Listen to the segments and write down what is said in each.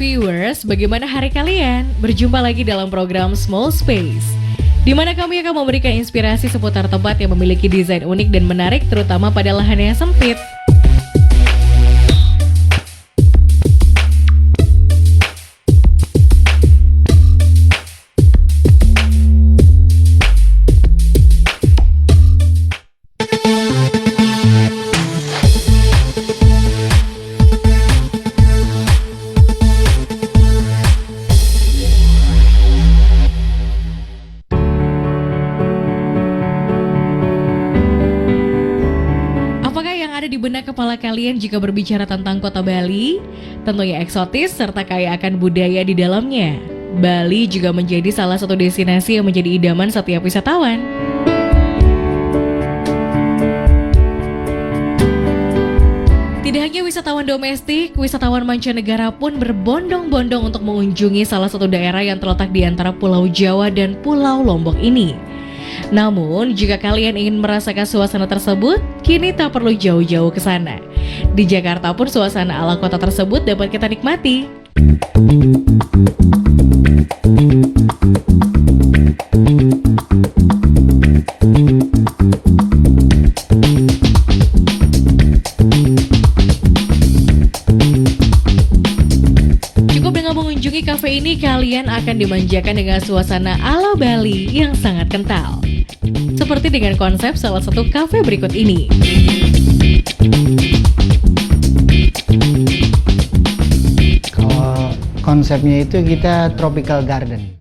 viewers, bagaimana hari kalian? Berjumpa lagi dalam program Small Space, di mana kami akan memberikan inspirasi seputar tempat yang memiliki desain unik dan menarik, terutama pada lahan yang sempit. Di benak kepala kalian jika berbicara tentang kota Bali, tentunya eksotis serta kaya akan budaya di dalamnya. Bali juga menjadi salah satu destinasi yang menjadi idaman setiap wisatawan. Tidak hanya wisatawan domestik, wisatawan mancanegara pun berbondong-bondong untuk mengunjungi salah satu daerah yang terletak di antara Pulau Jawa dan Pulau Lombok ini. Namun, jika kalian ingin merasakan suasana tersebut, kini tak perlu jauh-jauh ke sana. Di Jakarta pun suasana ala kota tersebut dapat kita nikmati. Cukup dengan mengunjungi kafe ini, kalian akan dimanjakan dengan suasana ala Bali yang sangat kental. Seperti dengan konsep salah satu kafe berikut ini. Kalau konsepnya itu kita tropical garden.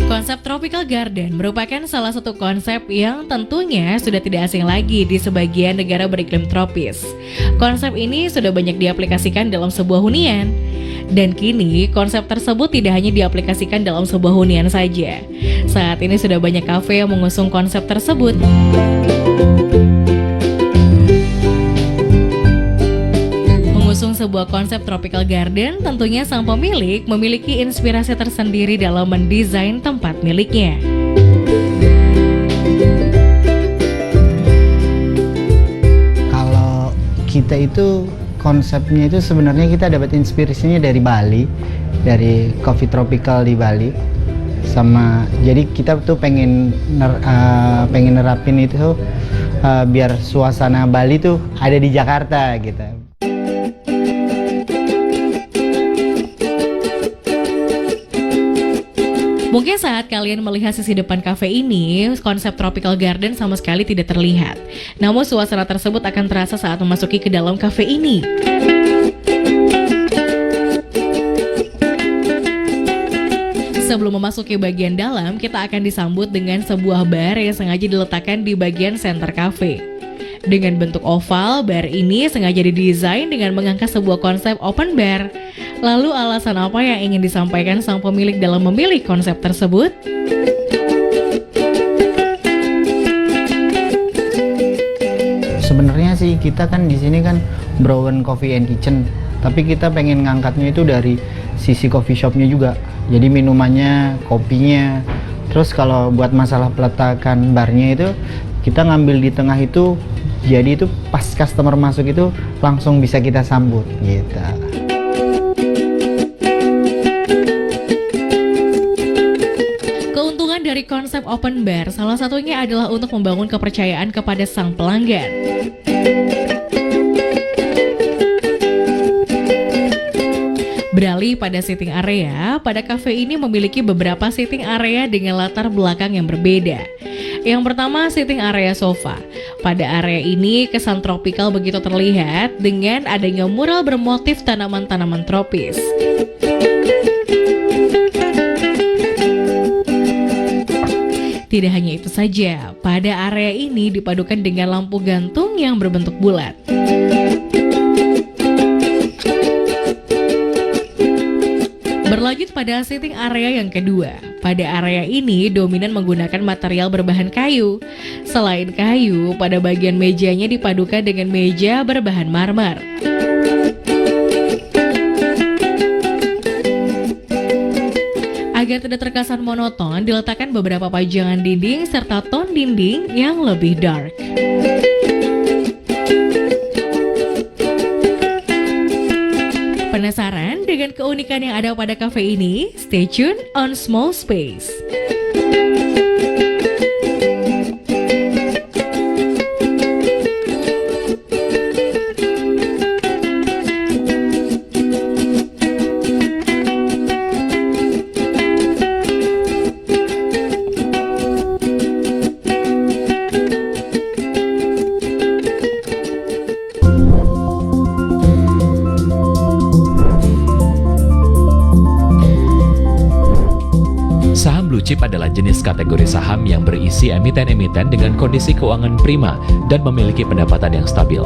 Konsep Tropical Garden merupakan salah satu konsep yang tentunya sudah tidak asing lagi di sebagian negara beriklim tropis. Konsep ini sudah banyak diaplikasikan dalam sebuah hunian. Dan kini konsep tersebut tidak hanya diaplikasikan dalam sebuah hunian saja. Saat ini sudah banyak kafe yang mengusung konsep tersebut. Mengusung sebuah konsep tropical garden, tentunya sang pemilik memiliki inspirasi tersendiri dalam mendesain tempat miliknya. Kalau kita itu konsepnya itu sebenarnya kita dapat inspirasinya dari Bali, dari coffee tropical di Bali. Jadi kita tuh pengen nerapin itu biar suasana Bali tuh ada di Jakarta gitu. Mungkin saat kalian melihat sisi depan kafe ini, konsep Tropical Garden sama sekali tidak terlihat. Namun suasana tersebut akan terasa saat memasuki ke dalam kafe ini. Sebelum memasuki bagian dalam, kita akan disambut dengan sebuah bar yang sengaja diletakkan di bagian center cafe. Dengan bentuk oval, bar ini sengaja didesain dengan mengangkat sebuah konsep open bar. Lalu alasan apa yang ingin disampaikan sang pemilik dalam memilih konsep tersebut? Sebenarnya sih kita kan di sini kan Brown Coffee and Kitchen, tapi kita pengen ngangkatnya itu dari sisi coffee shopnya juga. Jadi minumannya, kopinya. Terus kalau buat masalah peletakan barnya itu kita ngambil di tengah itu, jadi itu pas customer masuk itu langsung bisa kita sambut gitu. Keuntungan dari konsep open bar salah satunya adalah untuk membangun kepercayaan kepada sang pelanggan. Beralih pada sitting area, pada cafe ini memiliki beberapa sitting area dengan latar belakang yang berbeda. Yang pertama, sitting area sofa. Pada area ini, kesan tropikal begitu terlihat dengan adanya mural bermotif tanaman-tanaman tropis. Tidak hanya itu saja, pada area ini dipadukan dengan lampu gantung yang berbentuk bulat. Berlanjut pada sitting area yang kedua. Pada area ini dominan menggunakan material berbahan kayu. Selain kayu, pada bagian mejanya dipadukan dengan meja berbahan marmer. Agar tidak terkesan monoton, diletakkan beberapa pajangan dinding serta ton dinding yang lebih dark. Penasaran dengan keunikan yang ada pada cafe ini? Stay tune on Small Space. Saham blue chip adalah jenis kategori saham yang berisi emiten-emiten dengan kondisi keuangan prima dan memiliki pendapatan yang stabil.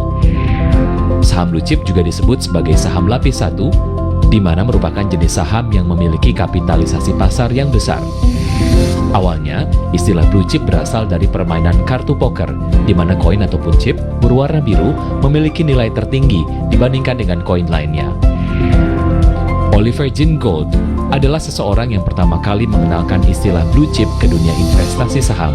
Saham blue chip juga disebut sebagai saham lapis 1, di mana merupakan jenis saham yang memiliki kapitalisasi pasar yang besar. Awalnya, istilah blue chip berasal dari permainan kartu poker, di mana koin ataupun chip berwarna biru memiliki nilai tertinggi dibandingkan dengan koin lainnya. Oliver Jean Gold adalah seseorang yang pertama kali mengenalkan istilah blue chip ke dunia investasi saham.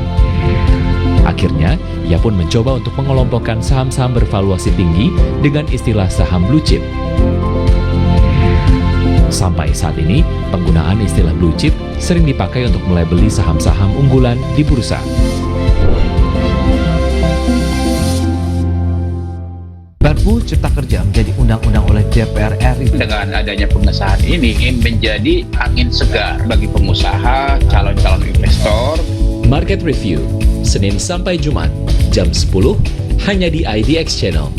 Akhirnya, ia pun mencoba untuk mengelompokkan saham-saham bervaluasi tinggi dengan istilah saham blue chip. Sampai saat ini, penggunaan istilah blue chip sering dipakai untuk melabeli saham-saham unggulan di bursa. Perpu Cipta Kerja menjadi undang-undang oleh DPR RI. Dengan adanya pengesahan ini menjadi angin segar bagi pengusaha, calon-calon investor. Market Review, Senin sampai Jumat, jam 10, hanya di IDX Channel.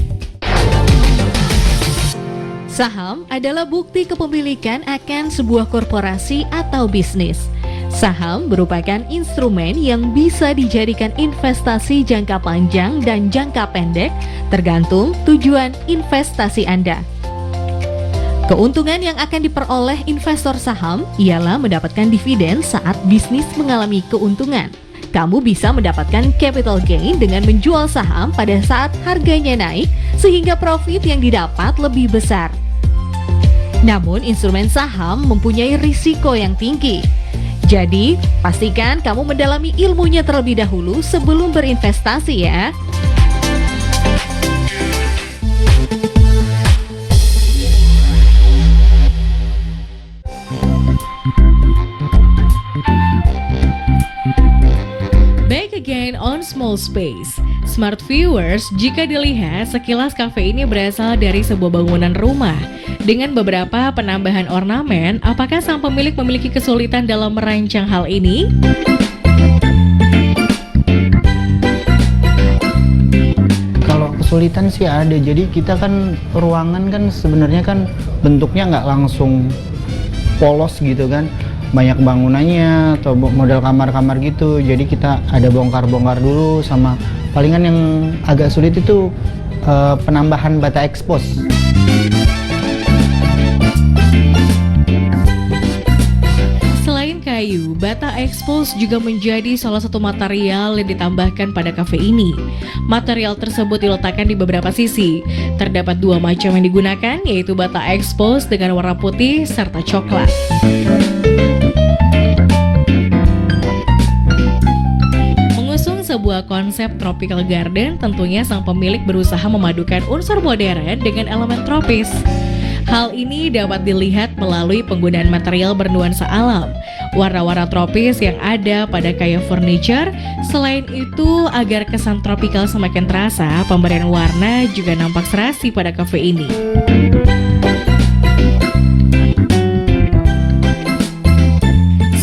Saham adalah bukti kepemilikan akan sebuah korporasi atau bisnis. Saham merupakan instrumen yang bisa dijadikan investasi jangka panjang dan jangka pendek, tergantung tujuan investasi Anda. Keuntungan yang akan diperoleh investor saham ialah mendapatkan dividen saat bisnis mengalami keuntungan. Kamu bisa mendapatkan capital gain dengan menjual saham pada saat harganya naik, sehingga profit yang didapat lebih besar. Namun, instrumen saham mempunyai risiko yang tinggi. Jadi, pastikan kamu mendalami ilmunya terlebih dahulu sebelum berinvestasi ya. Back again on Small Space. Smart viewers, jika dilihat sekilas kafe ini berasal dari sebuah bangunan rumah dengan beberapa penambahan ornamen. Apakah sang pemilik memiliki kesulitan dalam merancang hal ini? Kalau kesulitan sih ada, jadi kita kan ruangan kan sebenarnya kan bentuknya nggak langsung polos gitu kan, banyak bangunannya atau model kamar-kamar gitu, jadi kita ada bongkar-bongkar dulu, sama palingan yang agak sulit itu penambahan bata expose. Selain kayu, bata expose juga menjadi salah satu material yang ditambahkan pada kafe ini. Material tersebut diletakkan di beberapa sisi. Terdapat dua macam yang digunakan, yaitu bata expose dengan warna putih serta coklat. Sebuah konsep tropical garden, tentunya sang pemilik berusaha memadukan unsur modern dengan elemen tropis. Hal ini dapat dilihat melalui penggunaan material bernuansa alam, warna-warna tropis yang ada pada kayu furniture. Selain itu, agar kesan tropical semakin terasa, pemberian warna juga nampak serasi pada kafe ini.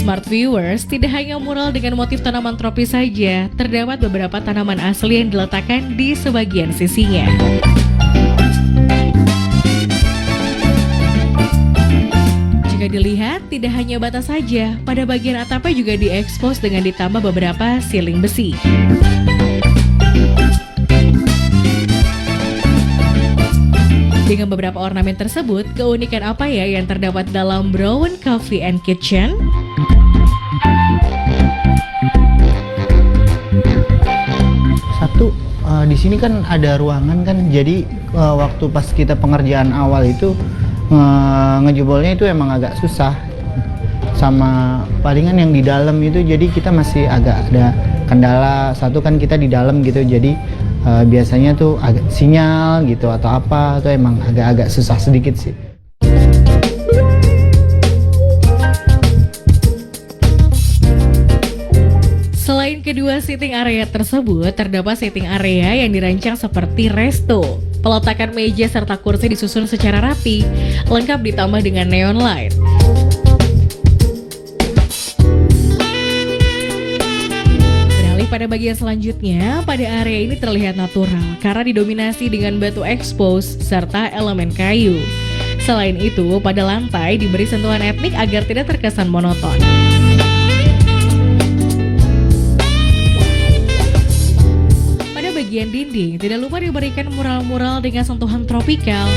Smart viewers, tidak hanya mural dengan motif tanaman tropis saja, terdapat beberapa tanaman asli yang diletakkan di sebagian sisinya. Jika dilihat, tidak hanya bata saja, pada bagian atapnya juga diekspos dengan ditambah beberapa siling besi. Dengan beberapa ornamen tersebut, keunikan apa ya yang terdapat dalam Brown Coffee and Kitchen? Satu, di sini kan ada ruangan kan, jadi waktu pas kita pengerjaan awal itu ngejebolnya itu emang agak susah, sama palingan yang di dalam itu, jadi kita masih agak ada kendala. Satu kan kita di dalam gitu, jadi biasanya tuh agak sinyal gitu atau apa, tuh emang agak-agak susah sedikit sih. Di kedua seating area tersebut terdapat seating area yang dirancang seperti resto. Peletakan meja serta kursi disusun secara rapi, lengkap ditambah dengan neon light. Beralih pada bagian selanjutnya, pada area ini terlihat natural karena didominasi dengan batu expose serta elemen kayu. Selain itu, pada lantai diberi sentuhan etnik agar tidak terkesan monoton. Bagian dinding tidak lupa diberikan mural-mural dengan sentuhan tropikal.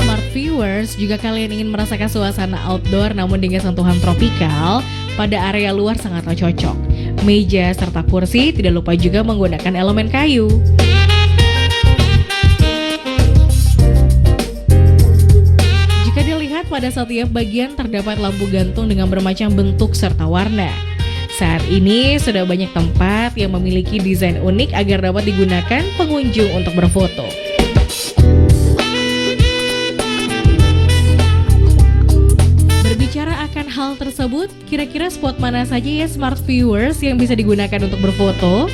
Smart viewers, jika kalian ingin merasakan suasana outdoor namun dengan sentuhan tropikal, pada area luar sangatlah cocok. Meja serta kursi tidak lupa juga menggunakan elemen kayu. Pada setiap bagian terdapat lampu gantung dengan bermacam bentuk serta warna. Saat ini sudah banyak tempat yang memiliki desain unik agar dapat digunakan pengunjung untuk berfoto. Berbicara akan hal tersebut, kira-kira spot mana saja ya smart viewers yang bisa digunakan untuk berfoto?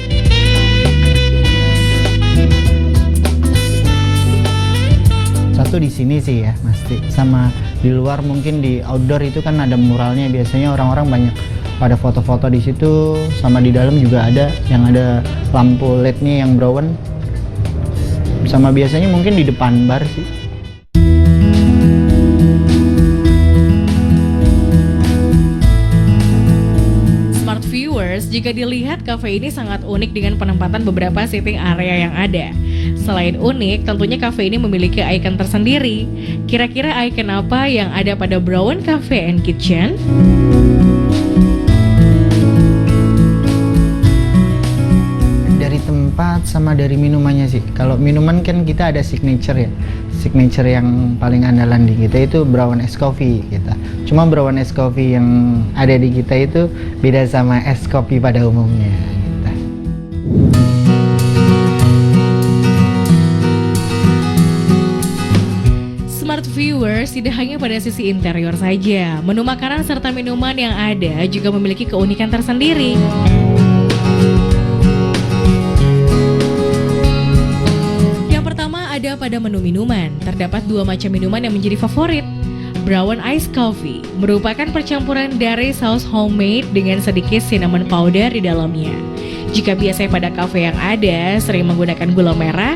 Satu di sini sih ya, pasti. Sama di luar mungkin di outdoor itu kan ada muralnya, biasanya orang-orang banyak pada foto-foto di situ. Sama di dalam juga ada yang ada lampu LED-nya yang brown. Sama biasanya mungkin di depan bar sih. Smart viewers, jika dilihat kafe ini sangat unik dengan penempatan beberapa seating area yang ada. Selain unik, tentunya kafe ini memiliki ikon tersendiri. Kira-kira ikon apa yang ada pada Brown Cafe and Kitchen? Dari tempat sama dari minumannya sih. Kalau minuman kan kita ada signature ya. Signature yang paling andalan di kita itu Brown Ice Coffee kita. Cuma Brown Ice Coffee yang ada di kita itu beda sama es kopi pada umumnya kita. Smart viewers tidak hanya pada sisi interior saja, menu makanan serta minuman yang ada juga memiliki keunikan tersendiri. Yang pertama ada pada menu minuman, terdapat dua macam minuman yang menjadi favorit. Brown Ice Coffee merupakan percampuran dari saus homemade dengan sedikit cinnamon powder di dalamnya. Jika biasanya pada kafe yang ada sering menggunakan gula merah,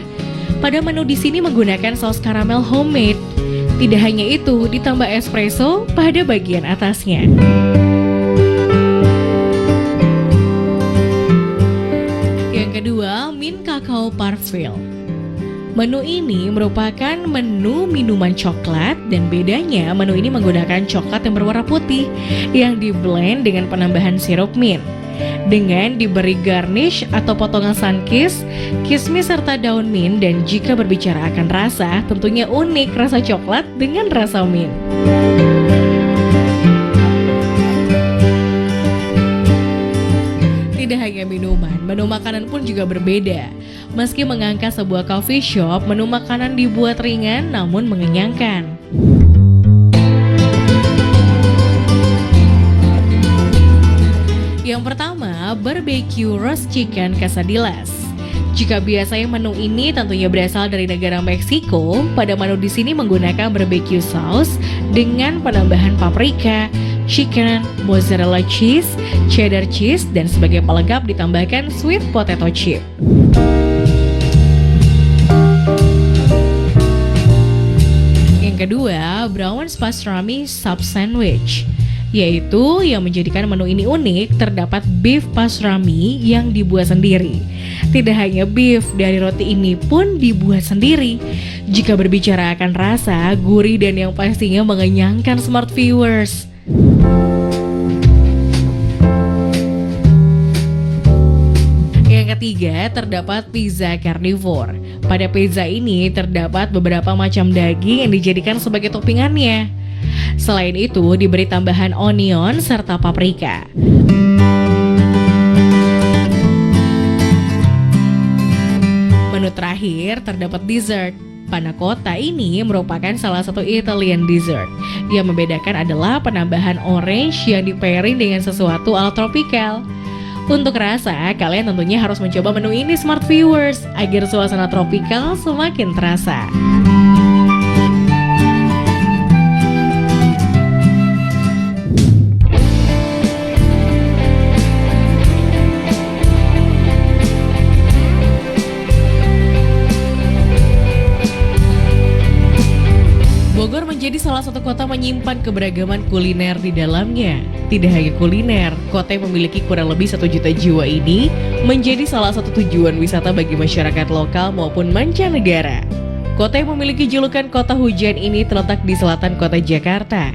pada menu di sini menggunakan saus karamel homemade. Tidak hanya itu, ditambah espresso pada bagian atasnya. Yang kedua, mint cacao parfait. Menu ini merupakan menu minuman coklat dan bedanya menu ini menggunakan coklat yang berwarna putih yang diblend dengan penambahan sirup mint. Dengan diberi garnish atau potongan sunkist, kismis serta daun mint, dan jika berbicara akan rasa, tentunya unik rasa coklat dengan rasa mint. Tidak hanya minuman, menu makanan pun juga berbeda. Meski mengangkat sebuah coffee shop, menu makanan dibuat ringan namun mengenyangkan. Yang pertama, barbecue roast chicken quesadillas. Jika biasanya menu ini tentunya berasal dari negara Meksiko, pada menu di sini menggunakan barbecue sauce dengan penambahan paprika, chicken, mozzarella cheese, cheddar cheese, dan sebagai pelengkap ditambahkan sweet potato chip. Yang kedua, brown pastrami sub sandwich, yaitu yang menjadikan menu ini unik, terdapat beef pastrami yang dibuat sendiri. Tidak hanya beef, dari roti ini pun dibuat sendiri. Jika berbicara akan rasa, gurih dan yang pastinya mengenyangkan smart viewers. Yang ketiga, terdapat pizza carnivore. Pada pizza ini terdapat beberapa macam daging yang dijadikan sebagai toppingannya. Selain itu, diberi tambahan onion serta paprika. Menu terakhir terdapat dessert. Panna cotta ini merupakan salah satu Italian dessert. Yang membedakan adalah penambahan orange yang di-pairing dengan sesuatu ala tropikal. Untuk rasa, kalian tentunya harus mencoba menu ini Smart Viewers agar suasana tropikal semakin terasa. Bogor menjadi salah satu kota menyimpan keberagaman kuliner di dalamnya. Tidak hanya kuliner, kota yang memiliki kurang lebih 1 juta jiwa ini menjadi salah satu tujuan wisata bagi masyarakat lokal maupun mancanegara. Kota yang memiliki julukan kota hujan ini terletak di selatan kota Jakarta.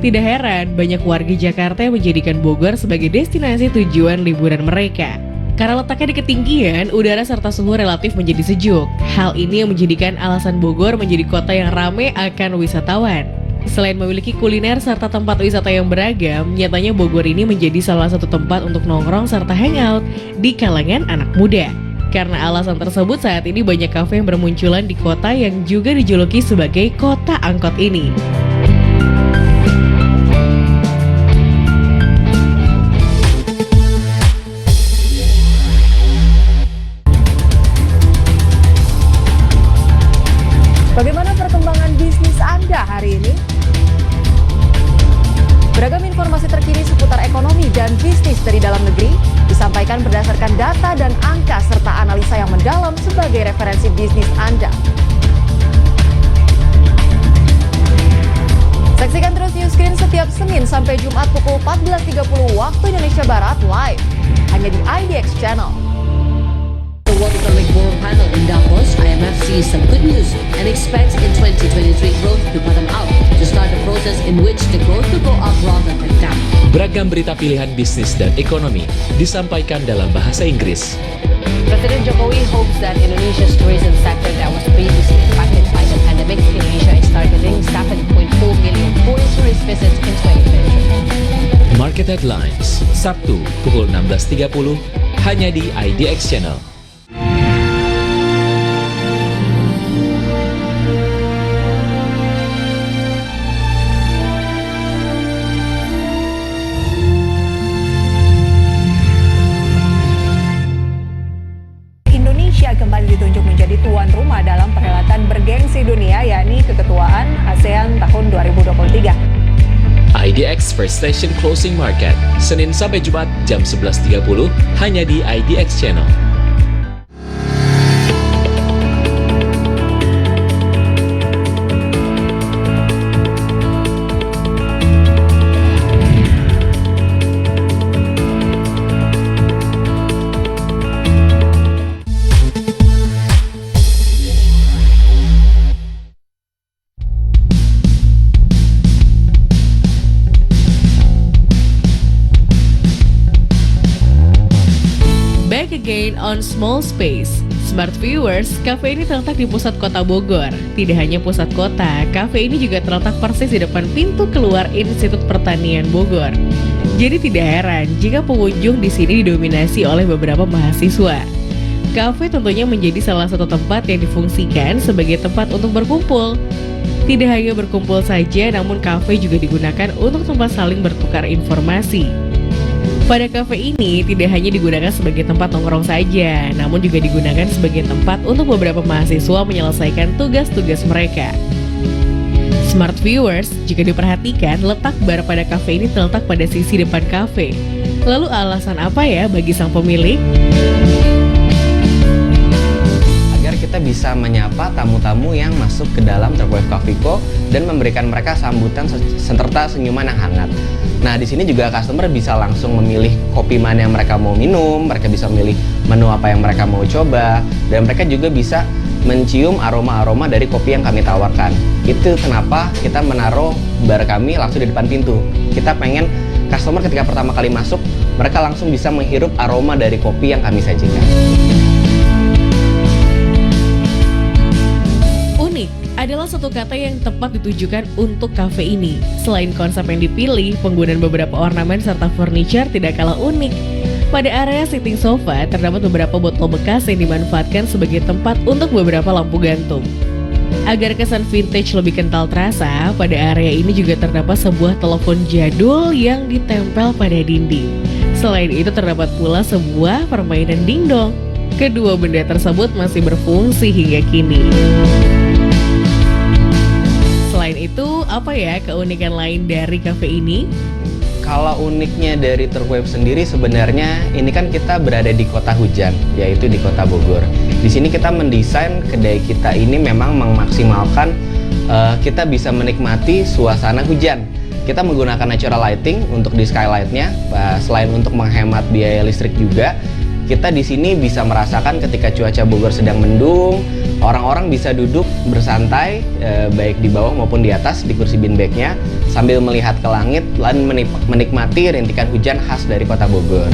Tidak heran, banyak warga Jakarta yang menjadikan Bogor sebagai destinasi tujuan liburan mereka. Karena letaknya di ketinggian, udara serta suhu relatif menjadi sejuk. Hal ini yang menjadikan alasan Bogor menjadi kota yang ramai akan wisatawan. Selain memiliki kuliner serta tempat wisata yang beragam, nyatanya Bogor ini menjadi salah satu tempat untuk nongkrong serta hangout di kalangan anak muda. Karena alasan tersebut, saat ini banyak kafe yang bermunculan di kota yang juga dijuluki sebagai kota angkot ini. Bagaimana perkembangan bisnis Anda hari ini? Beragam informasi terkini seputar ekonomi dan bisnis dari dalam negeri disampaikan berdasarkan data dan angka serta analisa yang mendalam sebagai referensi bisnis Anda. Saksikan terus News Screen setiap Senin sampai Jumat pukul 14.30 waktu Indonesia Barat live hanya di IDX Channel. The World Economic Forum panel in Davos, IMF sees some good news and expects in 2023 growth to bottom out to start a process in which the growth will go up rather than down. Beragam berita pilihan bisnis dan ekonomi disampaikan dalam bahasa Inggris. President Jokowi hopes that Indonesia's tourism sector that was previously impacted by the pandemic, Indonesia is targeting 7.4 million foreign tourist visits in 2023. Market Headlines, Sabtu pukul 16.30 hanya di IDX Channel. Indonesia kembali ditunjuk menjadi tuan rumah dalam perhelatan bergengsi dunia yakni keketuaan ASEAN tahun 2023. IDX First Station Closing Market, Senin sampai Jumat jam 11.30 hanya di IDX Channel. Back again on Small Space. Smart Viewers, kafe ini terletak di pusat kota Bogor. Tidak hanya pusat kota, kafe ini juga terletak persis di depan pintu keluar Institut Pertanian Bogor. Jadi tidak heran jika pengunjung di sini didominasi oleh beberapa mahasiswa. Kafe tentunya menjadi salah satu tempat yang difungsikan sebagai tempat untuk berkumpul. Tidak hanya berkumpul saja, namun kafe juga digunakan untuk tempat saling bertukar informasi. Pada kafe ini tidak hanya digunakan sebagai tempat nongkrong saja, namun juga digunakan sebagai tempat untuk beberapa mahasiswa menyelesaikan tugas-tugas mereka. Smart Viewers, jika diperhatikan, letak bar pada kafe ini terletak pada sisi depan kafe. Lalu alasan apa ya bagi sang pemilik? Agar kita bisa menyapa tamu-tamu yang masuk ke dalam Tropwave Coffee Co dan memberikan mereka sambutan serta senyuman yang hangat. Nah, di sini juga customer bisa langsung memilih kopi mana yang mereka mau minum, mereka bisa memilih menu apa yang mereka mau coba, dan mereka juga bisa mencium aroma-aroma dari kopi yang kami tawarkan. Itu kenapa kita menaruh bar kami langsung di depan pintu. Kita pengen customer ketika pertama kali masuk, mereka langsung bisa menghirup aroma dari kopi yang kami sajikan. Unik adalah satu kata yang tepat ditujukan untuk kafe ini. Selain konsep yang dipilih, penggunaan beberapa ornamen serta furniture tidak kalah unik. Pada area sitting sofa, terdapat beberapa botol bekas yang dimanfaatkan sebagai tempat untuk beberapa lampu gantung. Agar kesan vintage lebih kental terasa, pada area ini juga terdapat sebuah telepon jadul yang ditempel pada dinding. Selain itu terdapat pula sebuah permainan dingdong. Kedua benda tersebut masih berfungsi hingga kini. Selain itu, apa ya keunikan lain dari kafe ini? Kalau uniknya dari Turfwave sendiri sebenarnya ini kan kita berada di kota hujan, yaitu di kota Bogor. Di sini kita mendesain kedai kita ini memang memaksimalkan kita bisa menikmati suasana hujan. Kita menggunakan natural lighting untuk di skylightnya, selain untuk menghemat biaya listrik juga. Kita di sini bisa merasakan ketika cuaca Bogor sedang mendung, orang-orang bisa duduk bersantai baik di bawah maupun di atas di kursi beanbagnya sambil melihat ke langit dan menikmati rintikan hujan khas dari kota Bogor.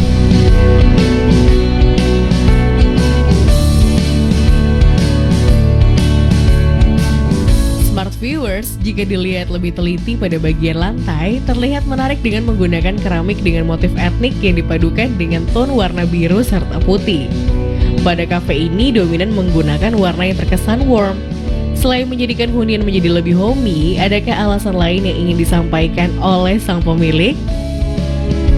Smart viewers, jika dilihat lebih teliti pada bagian lantai, terlihat menarik dengan menggunakan keramik dengan motif etnik yang dipadukan dengan ton warna biru serta putih. Pada kafe ini dominan menggunakan warna yang terkesan warm. Selain menjadikan hunian menjadi lebih homey, adakah alasan lain yang ingin disampaikan oleh sang pemilik?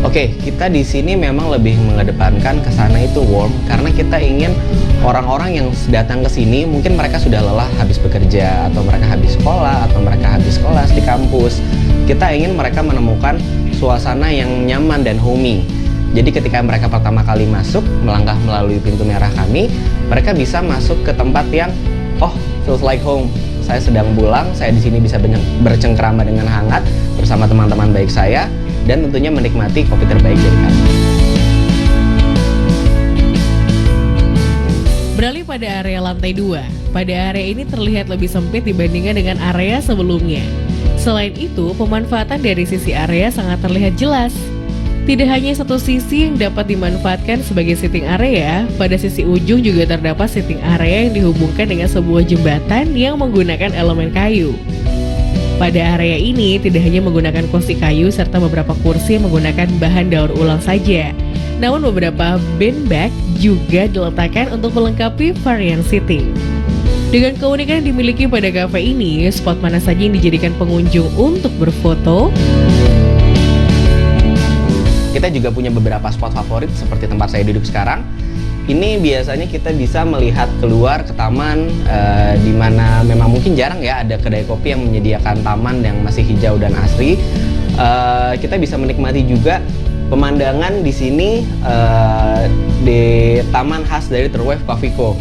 Oke, kita di sini memang lebih mengedepankan kesana itu warm karena kita ingin orang-orang yang datang ke sini mungkin mereka sudah lelah habis bekerja atau mereka habis sekolah atau mereka habis kelas di kampus. Kita ingin mereka menemukan suasana yang nyaman dan homey. Jadi ketika mereka pertama kali masuk, melangkah melalui pintu merah kami, mereka bisa masuk ke tempat yang feels like home. Saya sedang pulang, saya di sini bisa bercengkrama dengan hangat bersama teman-teman baik saya dan tentunya menikmati kopi terbaik dari kami. Beralih pada area lantai 2. Pada area ini terlihat lebih sempit dibandingkan dengan area sebelumnya. Selain itu, pemanfaatan dari sisi area sangat terlihat jelas. Tidak hanya satu sisi yang dapat dimanfaatkan sebagai sitting area, pada sisi ujung juga terdapat sitting area yang dihubungkan dengan sebuah jembatan yang menggunakan elemen kayu. Pada area ini tidak hanya menggunakan kursi kayu serta beberapa kursi yang menggunakan bahan daur ulang saja, namun beberapa beanbag juga diletakkan untuk melengkapi varian sitting. Dengan keunikan yang dimiliki pada kafe ini, spot mana saja yang dijadikan pengunjung untuk berfoto? Kita juga punya beberapa spot favorit seperti tempat saya duduk sekarang. Ini biasanya kita bisa melihat keluar ke taman di mana memang mungkin jarang ya ada kedai kopi yang menyediakan taman yang masih hijau dan asri. Kita bisa menikmati juga pemandangan di sini di taman khas dari Turfwave Coffee Co.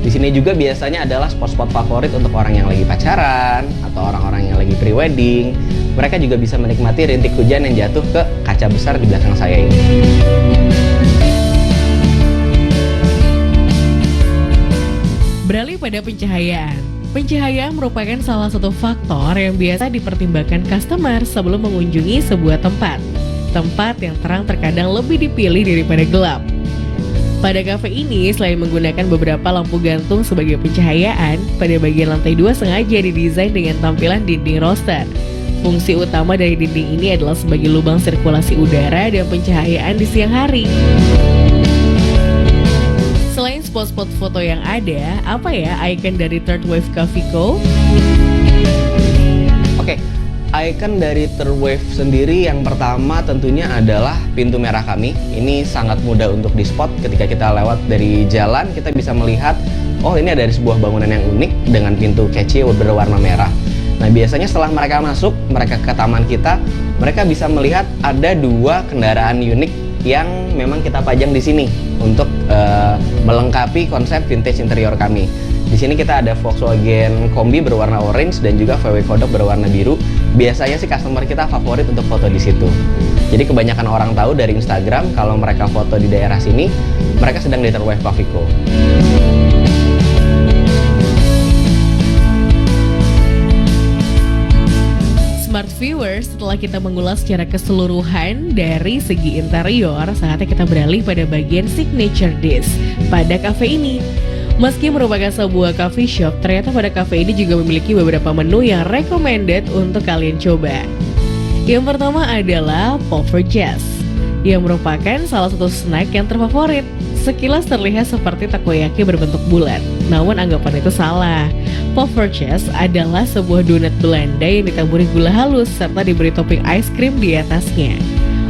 Di sini juga biasanya adalah spot-spot favorit untuk orang yang lagi pacaran atau orang-orang yang lagi pre-wedding. Mereka juga bisa menikmati rintik hujan yang jatuh ke kaca besar di belakang saya ini. Beralih pada pencahayaan. Pencahayaan merupakan salah satu faktor yang biasa dipertimbangkan customer sebelum mengunjungi sebuah tempat. Tempat yang terang terkadang lebih dipilih daripada gelap. Pada kafe ini, selain menggunakan beberapa lampu gantung sebagai pencahayaan, pada bagian lantai 2 sengaja didesain dengan tampilan dinding roster. Fungsi utama dari dinding ini adalah sebagai lubang sirkulasi udara dan pencahayaan di siang hari. Selain spot-spot foto yang ada, apa ya ikon dari Turfwave Coffee Co? Oke, ikon dari Turfwave sendiri yang pertama tentunya adalah pintu merah kami. Ini sangat mudah untuk di-spot ketika kita lewat dari jalan, kita bisa melihat, ini ada sebuah bangunan yang unik dengan pintu catchy berwarna merah. Nah, biasanya setelah mereka masuk, mereka ke taman kita, mereka bisa melihat ada 2 kendaraan unik yang memang kita pajang di sini untuk melengkapi konsep vintage interior kami. Di sini kita ada Volkswagen Kombi berwarna orange dan juga VW Kodok berwarna biru. Biasanya sih customer kita favorit untuk foto di situ. Jadi kebanyakan orang tahu dari Instagram kalau mereka foto di daerah sini, mereka sedang di Turfwave Coffee Co. Smart viewers, setelah kita mengulas secara keseluruhan dari segi interior, saatnya kita beralih pada bagian signature dish pada cafe ini. Meski merupakan sebuah coffee shop, ternyata pada cafe ini juga memiliki beberapa menu yang recommended untuk kalian coba. Yang pertama adalah Pulver Jazz, yang merupakan salah satu snack yang terfavorit. Sekilas terlihat seperti takoyaki berbentuk bulat, namun anggapan itu salah. Poffertjes adalah sebuah donat Belanda yang ditaburi gula halus serta diberi topping ice cream di atasnya.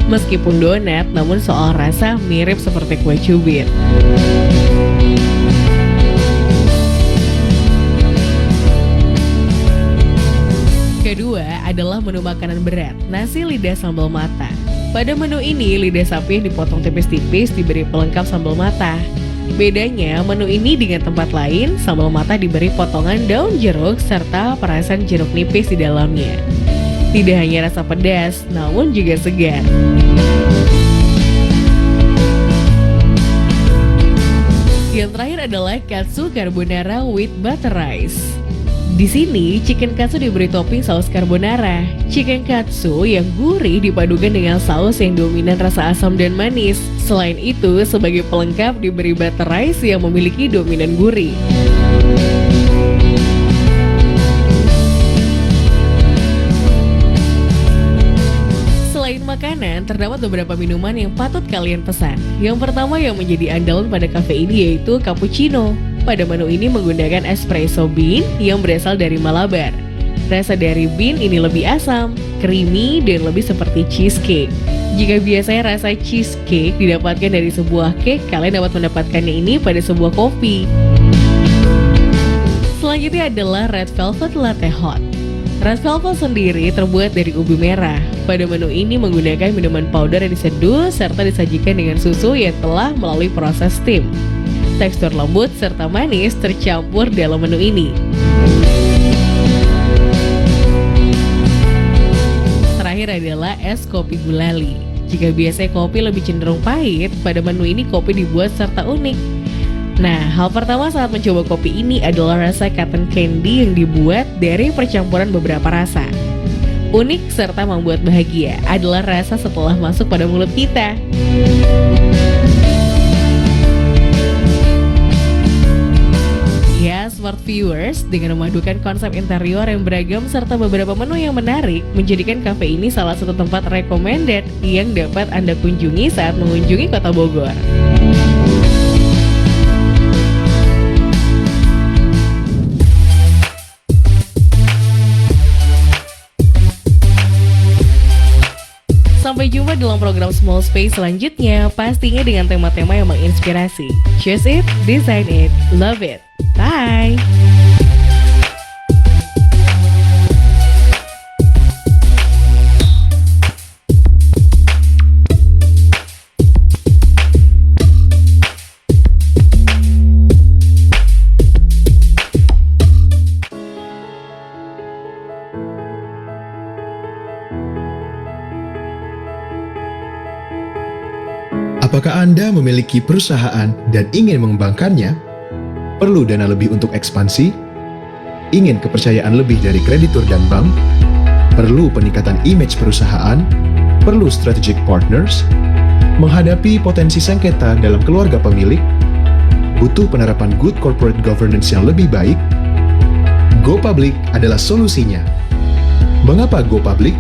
Meskipun donat, namun soal rasa mirip seperti kue cubit. Kedua adalah menu makanan berat, nasi lidah sambal mata. Pada menu ini, lidah sapi yang dipotong tipis-tipis diberi pelengkap sambal mata. Bedanya, menu ini dengan tempat lain, sambal mata diberi potongan daun jeruk serta perasan jeruk nipis di dalamnya. Tidak hanya rasa pedas, namun juga segar. Yang terakhir adalah katsu carbonara with butter rice. Di sini, chicken katsu diberi topping saus carbonara. Chicken katsu yang gurih dipadukan dengan saus yang dominan rasa asam dan manis. Selain itu, sebagai pelengkap diberi butter rice yang memiliki dominan gurih. Selain makanan, terdapat beberapa minuman yang patut kalian pesan. Yang pertama yang menjadi andalan pada cafe ini yaitu cappuccino. Pada menu ini menggunakan espresso bean yang berasal dari Malabar. Rasa dari bean ini lebih asam, creamy, dan lebih seperti cheesecake. Jika biasanya rasa cheesecake didapatkan dari sebuah cake, kalian dapat mendapatkannya ini pada sebuah kopi. Selanjutnya adalah red velvet latte hot. Red velvet sendiri terbuat dari ubi merah. Pada menu ini menggunakan minuman powder yang diseduh serta disajikan dengan susu yang telah melalui proses steam. Tekstur lembut serta manis tercampur dalam menu ini. Terakhir adalah es kopi gulali. Jika biasanya kopi lebih cenderung pahit, pada menu ini kopi dibuat serta unik. Nah, hal pertama saat mencoba kopi ini adalah rasa cotton candy yang dibuat dari percampuran beberapa rasa. Unik serta membuat bahagia adalah rasa setelah masuk pada mulut kita. Ya, smart viewers, dengan memadukan konsep interior yang beragam serta beberapa menu yang menarik, menjadikan cafe ini salah satu tempat recommended yang dapat Anda kunjungi saat mengunjungi Kota Bogor. Sampai jumpa dalam program Small Space selanjutnya, pastinya dengan tema-tema yang menginspirasi. Choose it, design it, love it. Bye! Apakah Anda memiliki perusahaan dan ingin mengembangkannya? Perlu dana lebih untuk ekspansi? Ingin kepercayaan lebih dari kreditur dan bank? Perlu peningkatan image perusahaan? Perlu strategic partners? Menghadapi potensi sengketa dalam keluarga pemilik? Butuh penerapan good corporate governance yang lebih baik? Go Public adalah solusinya. Mengapa Go Public?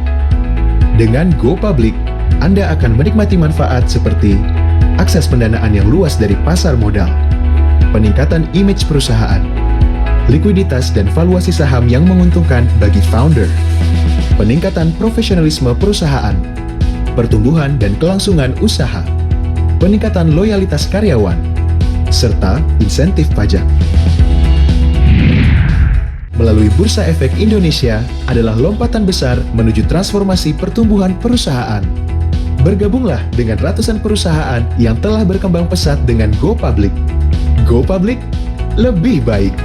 Dengan Go Public, Anda akan menikmati manfaat seperti akses pendanaan yang luas dari pasar modal, peningkatan image perusahaan, likuiditas dan valuasi saham yang menguntungkan bagi founder, peningkatan profesionalisme perusahaan, pertumbuhan dan kelangsungan usaha, peningkatan loyalitas karyawan, serta insentif pajak. Melalui Bursa Efek Indonesia adalah lompatan besar menuju transformasi pertumbuhan perusahaan. Bergabunglah dengan ratusan perusahaan yang telah berkembang pesat dengan Go Public. Go Public, lebih baik.